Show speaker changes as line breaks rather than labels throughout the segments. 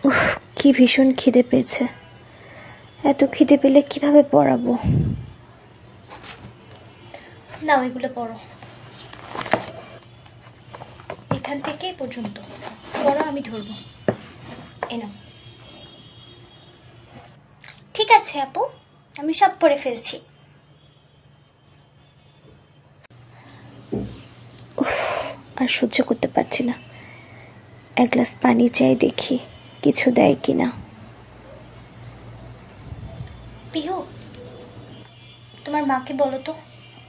উফ, কি ভীষণ খিদে পেয়েছে। এত খিদে পেলে কিভাবে পড়াবো? না, ওইগুলো পড়ো, এখান থেকে পর্যন্ত পড়ো, আমি ধরবো। এনাও। ঠিক আছে আপু, আমি সব পড়ে ফেলছি। উফ, আর সহ্য করতে পারছি না। এক গ্লাস পানি চাই, দেখি কিছু দেয় কিনা। পিহু, তোমার মাকে বলো তো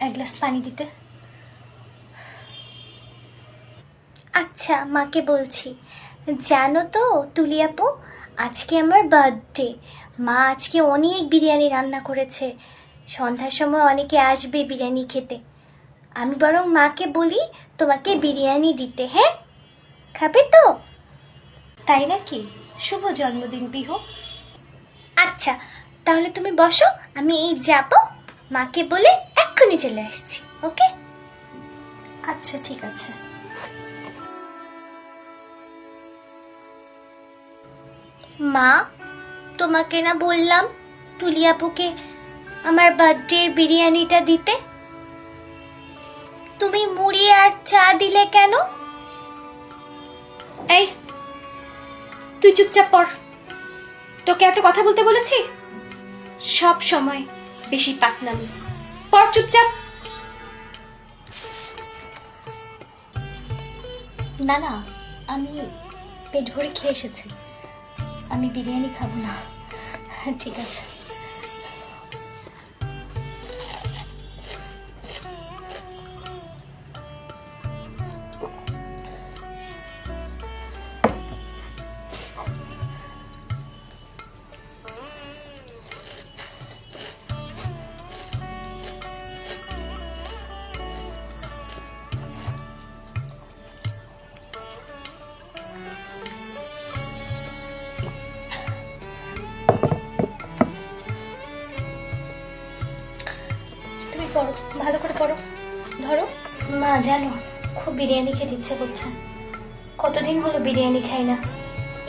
এক গ্লাস পানি দিতে। আচ্ছা, মাকে বলছি। জানো তো তুলি আপু, আজকে আমার বার্থডে। মা আজকে অনেক বিরিয়ানি রান্না করেছে। সন্ধ্যার সময় অনেকে আসবে বিরিয়ানি খেতে। আমি বরং মাকে বলি তোমাকে বিরিয়ানি দিতে। হ্যাঁ, খাবে তো? তাই নাকি? শুভ জন্মদিন পিহু। আচ্ছা, তাহলে তুমি বসো, আমি এই যাব, মাকে বলে এক্ষুনি চলে আসছি। ওকে? আচ্ছা, ঠিক আছে। মা, তোমাকে না বললাম তুলি আপুকে আমার বার্থডের বিরিয়ানিটা দিতে? তুমি মুড়ি আর চা দিলে কেন? এই, তুই চুপচাপ পড়। তোকে এত কথা বলতে বলেছি? সব সময় বেশি পাকনামি। পড় চুপচাপ। না না, আমি পেট ভরে খেয়ে এসেছি, আমি বিরিয়ানি খাবো না। ঠিক আছে। পড়ো, ভালো করে পড়ো, ধরো। মা জানো, খুব বিরিয়ানি খেতে ইচ্ছে করছে। কতদিন হলো বিরিয়ানি খাই না।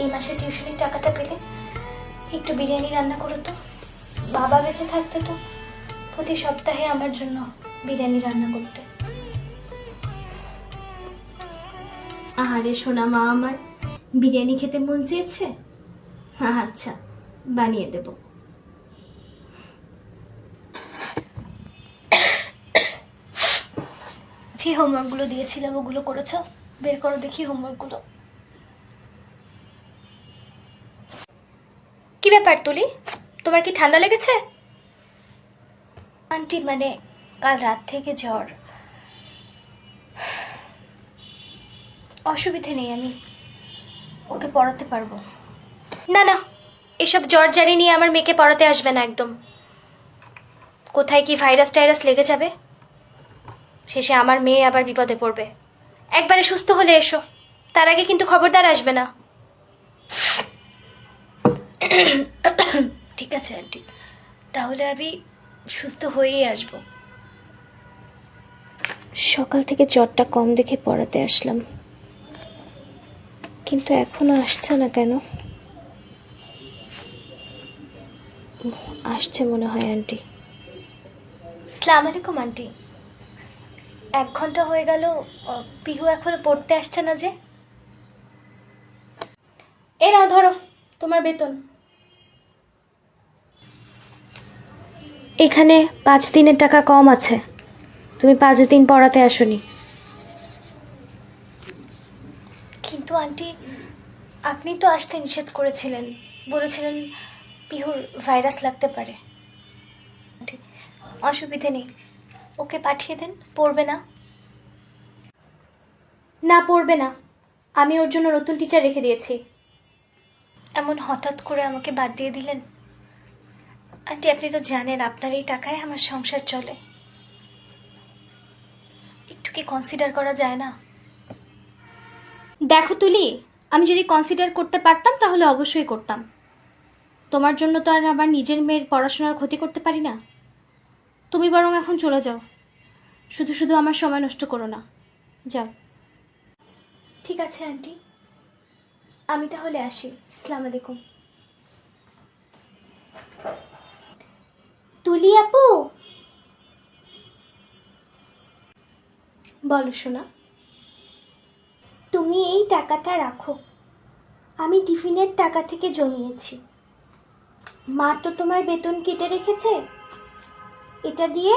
এই মাসে টিউশনের টাকাটা পেলে একটু বিরিয়ানি রান্না করো তো। বাবা বেঁচে থাকতে তো প্রতি সপ্তাহে আমার জন্য বিরিয়ানি রান্না করতে। আহারে সোনা মা আমার, বিরিয়ানি খেতে মন চেয়েছে। আচ্ছা, বানিয়ে দেবো। যে হোমওয়ার্কগুলো দিয়েছিলাম ওগুলো করেছো? বের করো দেখি হোমওয়ার্কগুলো। কি ব্যাপার তুলি, তোমার কি ঠান্ডা লেগেছে? আন্টি, মানে কাল রাত থেকে জ্বর। অসুবিধে নেই, আমি ওকে পড়াতে পারবো। না না, এসব জ্বর জারি নিয়ে আমার মেয়েকে পড়াতে আসবে না একদম। কোথায় কি ভাইরাস টাইরাস লেগে যাবে, শেষে আমার মেয়ে আবার বিপদে পড়বে। একবারে সুস্থ হলে এসো, তার আগে কিন্তু খবরদার আসবে না। ঠিক আছে আন্টি, তাহলে আমি সুস্থ হয়েই আসবো। সকাল থেকে জ্বরটা কম দেখে পড়াতে আসলাম, কিন্তু এখনো আসছে না কেন? আসছে মনে হয় আন্টি। আসসালামু আলাইকুম আন্টি। 1 ঘন্টা হয়ে গেল, পিহু এখনো পড়তে আসছে না যে। এ নাও ধরো তোমার বেতন। এখানে 5 দিনের টাকা কম আছে, তুমি 5 দিন পড়াতে আসোনি। কিন্তু আন্টি, আপনি তো আসতে নিষেধ করেছিলেন, বলেছিলেন পিহুর ভাইরাস লাগতে পারে। অসুবিধে নেই, ওকে পাঠিয়ে দেন, পড়বে না। না, পড়বে না, আমি ওর জন্য নতুন টিচার রেখে দিয়েছি। এমন হঠাৎ করে আমাকে বাদ দিয়ে দিলেন। আন্টি, আপনি তো জানেন আপনার এই টাকায় আমার সংসার চলে। একটু কি কনসিডার করা যায় না? দেখো তুলি, আমি যদি কনসিডার করতে পারতাম তাহলে অবশ্যই করতাম। তোমার জন্য তো আর আমার নিজের মেয়ের পড়াশোনার ক্ষতি করতে পারি না। তুমি বরং এখন চলে যাও, শুধু শুধু আমার সময় নষ্ট করো না, যাও। ঠিক আছে আন্টি, আমি তাহলে আসি। আসসালামু আলাইকুম। তুলি আপু, বলো শোনা। তুমি এই টাকাটা রাখো, আমি টিফিনের টাকা থেকে জমিয়েছি। মা তো তোমার বেতন কেটে রেখেছে, এটা দিয়ে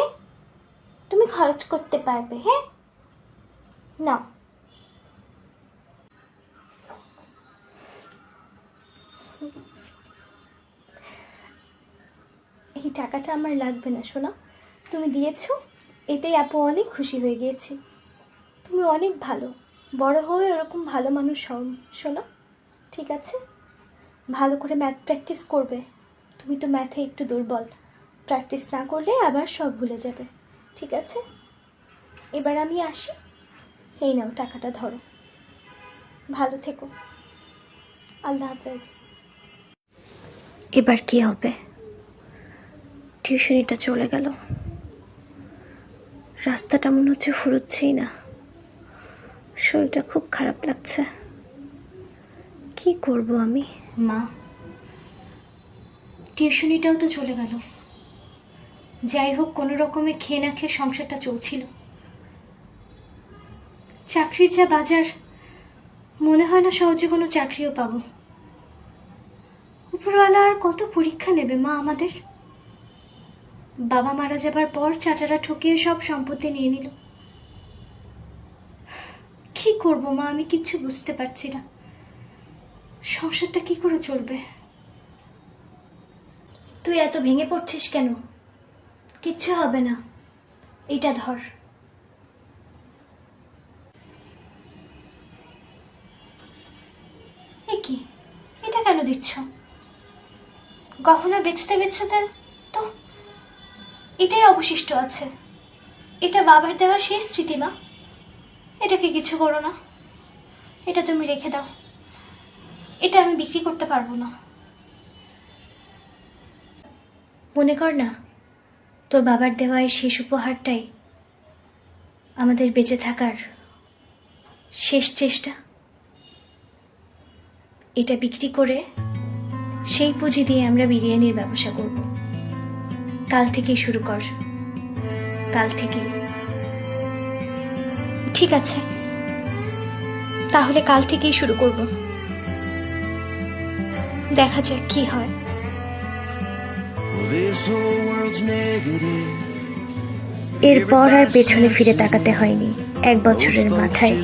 তুমি খরচ করতে পারবে। হ্যাঁ, নাও। এই টাকাটা আমার লাগবে না সোনা, তুমি দিয়েছো, এতেই আপু অনেক খুশি হয়ে গিয়েছি। তুমি অনেক ভালো, বড় হয়ে এরকম ভালো মানুষ হও সোনা। ঠিক আছে, ভালো করে ম্যাথ প্র্যাকটিস করবে। তুমি তো ম্যাথে একটু দুর্বল, প্র্যাকটিস না করলে আবার সব ভুলে যাবে। ঠিক আছে, এবার আমি আসি। এই নাও টাকাটা ধরো, ভালো থেকো। আল্লাহ হাফেজ। এবার কি হবে? টিউশনিটা চলে গেল, রাস্তাটা মনে হচ্ছে ফুরোচ্ছেই না, শরীরটা খুব খারাপ লাগছে। কি করব আমি? মা, টিউশনিটাও তো চলে গেল। যাই হোক, কোনো রকমে খেয়ে না খেয়ে সংসারটা চলছিল। চাকরির যা বাজার, মনে হয় না সহজে কোনো চাকরিও পাবো। উপরওয়ালা আর কত পরীক্ষা নেবে মা আমাদের? বাবা মারা যাবার পর চাচারা ঠকিয়ে সব সম্পত্তি নিয়ে নিল। কি করব মা, আমি কিচ্ছু বুঝতে পারছি না। সংসারটা কি করে চলবে? তুই এত ভেঙে পড়ছিস কেন? কিচ্ছু হবে না, এটা ধর। এ কি, এটা কেন দিচ্ছ? গহনা বেচতে বেচতে তো এটাই অবশিষ্ট আছে। এটা বাবার দেওয়া শেষ স্মৃতি মা, এটাকে কিছু করো না, এটা তুমি রেখে দাও। এটা আমি বিক্রি করতে পারবো না। মনে কর না, তোর বাবার দেওয়া এই শেষ উপহারটাই আমাদের বেঁচে থাকার শেষ চেষ্টা। এটা বিক্রি করে সেই পুঁজি দিয়ে আমরা বিরিয়ানির ব্যবসা করব। কাল থেকেই শুরু কর, কাল থেকেই। ঠিক আছে, তাহলে কাল থেকেই শুরু করব, দেখা যাক কি হয়। এরপর আর পেছনে ফিরে তাকাতে হয়নি। 1 বছরের মাথায়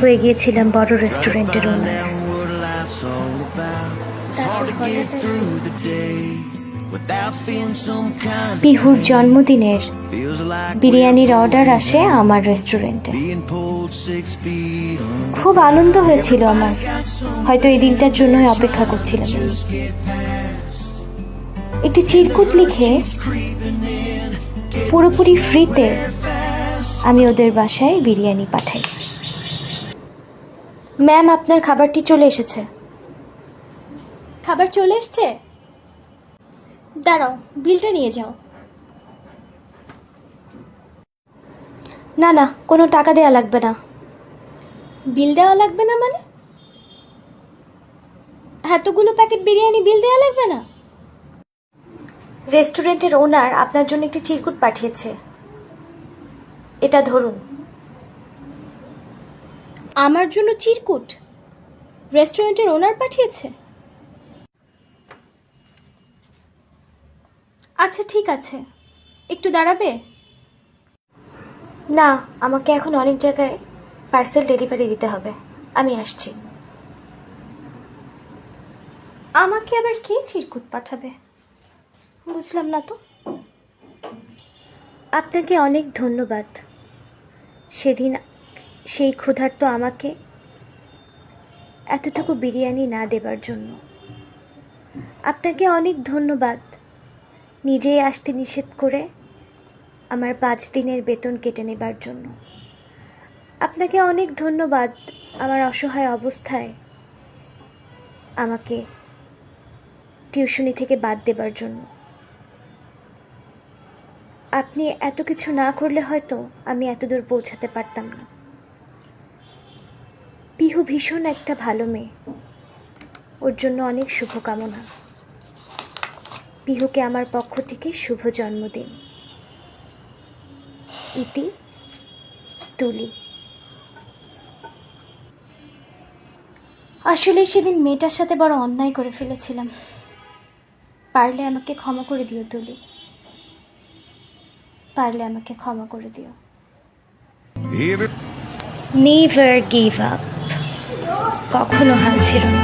হয়ে গিয়েছিলাম বড় রেস্টুরেন্টের ওনার। পিহুর জন্মদিনের বিরিয়ানির অর্ডার আসে আমার রেস্টুরেন্টে। খুব আনন্দ হয়েছিল আমার, হয়তো এই দিনটার জন্যই অপেক্ষা করছিলাম। একটি চিরকুট লিখে পুরোপুরি ফ্রিতে আমি ওদের বাসায় বিরিয়ানি পাঠাই। ম্যাম, আপনার খাবারটি চলে এসেছে। খাবার চলে এসছে? দাঁড়াও, বিলটা নিয়ে যাও। না না, কোনো টাকা দেওয়া লাগবে না। বিল দেওয়া লাগবে না মানে? এতগুলো প্যাকেট বিরিয়ানি বিল দেওয়া লাগবে না? রেস্টুরেন্টের ওনার আপনার জন্য একটি চিরকুট পাঠিয়েছে, এটা ধরুন। আমার জন্য চিরকুট রেস্টুরেন্টের ওনার পাঠিয়েছে? আচ্ছা ঠিক আছে, একটু দাঁড়াবে? না, আমাকে এখন অনেক জায়গায় পার্সেল ডেলিভারি দিতে হবে, আমি আসছি। আমাকে আবার কে চিরকুট পাঠাবে, বুঝলাম না তো। আপনাকে অনেক ধন্যবাদ সেদিন সেই ক্ষুধার্ত আমাকে এতটুকু বিরিয়ানি না দেবার জন্য। আপনাকে অনেক ধন্যবাদ নিজেই আসতে নিষেধ করে আমার 5 দিনের বেতন কেটে নেবার জন্য। আপনাকে অনেক ধন্যবাদ আমার অসহায় অবস্থায় আমাকে টিউশনি থেকে বাদ দেবার জন্য। আপনি এত কিছু না করলে হয়তো আমি এতদূর পৌঁছাতে পারতাম না। পিহু ভীষণ একটা ভালো মেয়ে, ওর জন্য অনেক শুভকামনা। পিহুকে আমার পক্ষ থেকে শুভ জন্মদিন। ইতি, তুলি। আসলে সেদিন মেয়েটার সাথে বড় অন্যায় করে ফেলেছিলাম। পারলে আমাকে ক্ষমা করে দিও তুলি, পারলে আমাকে ক্ষমা করে দিও। নেভার গিভ আপ, কখনো হাল ছিল না।